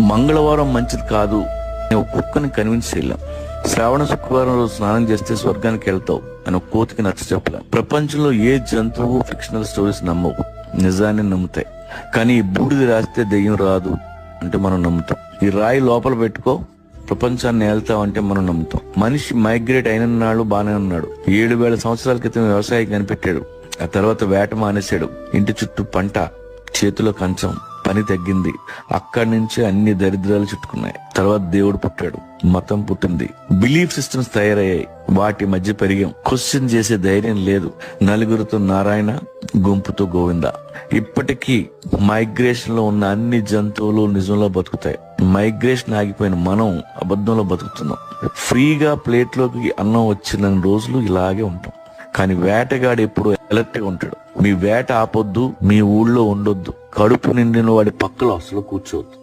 మంగళవారం మంచిది కాదు అని ఒక కుక్కని కన్విన్స్ చేయలేం. శ్రావణ శుక్రవారం రోజు స్నానం చేస్తే స్వర్గానికి వెళ్తావు అని ఒక కోతికి నచ్చ చెప్పలేం. ప్రపంచంలో ఏ జంతువు ఫిక్షనల్ స్టోరీస్ నమ్మవు, నిజాన్ని నమ్ముతాయి. కానీ ఈ బూడిది రాస్తే దెయ్యం రాదు అంటే మనం నమ్ముతాం. ఈ రాయి లోపల పెట్టుకో ప్రపంచాన్ని ఏళ్తామంటే మనం నమ్ముతాం. మనిషి మైగ్రేట్ అయిన నాడు బానే ఉన్నాడు. 7,000 సంవత్సరాల క్రితం వ్యవసాయం కనిపెట్టాడు. ఆ తర్వాత వేట మానేశాడు. ఇంటి చుట్టూ పంట, చేతిలో కంచం, పని తగ్గింది. అక్కడి నుంచి అన్ని దరిద్రాలు చుట్టుకున్నాయి. తర్వాత దేవుడు పుట్టాడు, మతం పుట్టింది, బిలీఫ్ సిస్టమ్స్ తయారయ్యాయి. వాటి మధ్య పెరిగాం. క్వశ్చన్ చేసే ధైర్యం లేదు. నలుగురితో నారాయణ, గుంపుతో గోవింద. ఇప్పటికీ మైగ్రేషన్ లో ఉన్న అన్ని జంతువులు నిజంలో బతుకుతాయి. మైగ్రేషన్ ఆగిపోయిన మనం అబద్ధంలో బతుకుతున్నాం. ఫ్రీగా ప్లేట్లోకి అన్నం వచ్చిన రోజులు ఇలాగే ఉంటాం. కానీ వేటగాడు ఎప్పుడు అలర్ట్ గా ఉంటాడు. మీ వేట ఆపొద్దు, మీ ఊళ్ళో ఉండొద్దు, కడుపు నిండిన వాడి పక్కలో అసలు కూర్చోవద్దు.